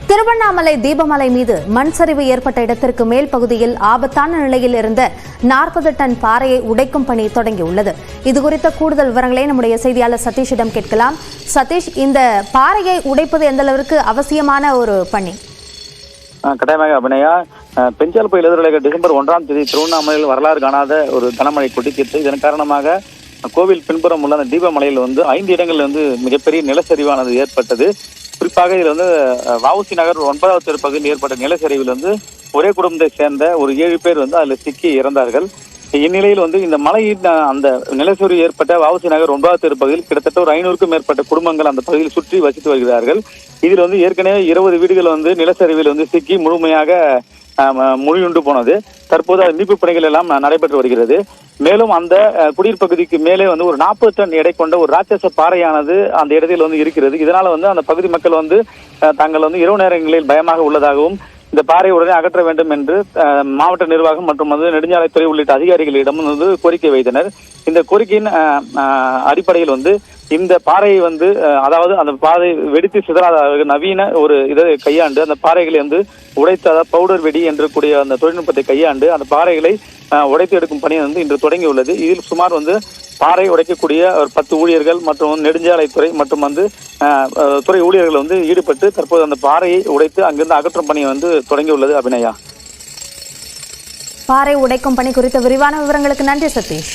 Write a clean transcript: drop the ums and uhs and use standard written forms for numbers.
திருவண்ணாமலை தீபமலை மீது மண் சரிவு ஏற்பட்ட இடத்திற்கு மேல் பகுதியில் ஆபத்தான நிலையில் இருந்த 40 டன் பாறையை உடைக்கும் பணி தொடங்கியுள்ளது. இதுகுறித்த கூடுதல் விவரங்களை நம்முடைய செய்தியாளர் சதீஷிடம் கேட்கலாம். சதீஷ், இந்த பாறையை உடைப்பது எந்த அளவிற்கு அவசியமான ஒரு பணி? கட்டாயமாக அபிநயா, பெஞ்சால் புயல் எதிரொலியாக டிசம்பர் 1ஆம் தேதி திருவண்ணாமலையில் வரலாறு காணாத ஒரு கனமழை கொட்டித்தீர்த்து. இதன் காரணமாக கோவில் பின்புறம் உள்ள அந்த தீபமலையில் 5 இடங்களில் மிகப்பெரிய நிலச்சரிவானது ஏற்பட்டது. குறிப்பாக இதில் வஉசி நகர் 9வது தெரு பகுதியில் ஏற்பட்ட நிலச்சரிவில் ஒரே குடும்பத்தை சேர்ந்த ஒரு 7 பேர் அதில் சிக்கி இறந்தார்கள். இந்நிலையில் இந்த மலையின் அந்த நிலச்சரிவு ஏற்பட்ட வஉசி நகர் 9வது தெரு பகுதியில் கிட்டத்தட்ட ஒரு 500க்கும் மேற்பட்ட குடும்பங்கள் அந்த பகுதியில் சுற்றி வசித்து வருகிறார்கள். இதில் ஏற்கனவே 20 வீடுகள் நிலச்சரிவில் சிக்கி முழுமையாக மொழியுண்டு போனது. தற்போது மீட்பு பணிகள் எல்லாம் நடைபெற்று வருகிறது. மேலும் அந்த குடியிருப்பு பகுதிக்கு மேலே ஒரு 40 டன் எடை கொண்ட ஒரு ராட்சச பாறையானது அந்த இடத்தில் இருக்கிறது. இதனால அந்த பகுதி மக்கள் தாங்கள் இரவு நேரங்களில் பயமாக உள்ளதாகவும் இந்த பாறை உடனே அகற்ற வேண்டும் என்று மாவட்ட நிர்வாகம் மற்றும் நெடுஞ்சாலைத்துறை உள்ளிட்ட அதிகாரிகளிடம் கோரிக்கை வைத்தனர். இந்த கோரிக்கையின் அடிப்படையில் இந்த பாறையை அதாவது அந்த பாறை வெடித்து சிதறாத நவீன ஒரு இதை கையாண்டு அந்த பாறைகளை உடைத்த பவுடர் வெடி என்று கூடிய அந்த தொழில்நுட்பத்தை கையாண்டு அந்த பாறைகளை உடைத்து எடுக்கும் பணி இன்று தொடங்கியுள்ளது. இதில் சுமார் பாறை உடைக்கக்கூடிய ஒரு 10 ஊழியர்கள் மற்றும் நெடுஞ்சாலைத்துறை மற்றும் துறை ஊழியர்கள் ஈடுபட்டு தற்போது அந்த பாறையை உடைத்து அங்கிருந்து அகற்றும் பணி தொடங்கியுள்ளது. அபிநயா, பாறை உடைக்கும் பணி குறித்த விரிவான விவரங்களுக்கு நன்றி சதீஷ்.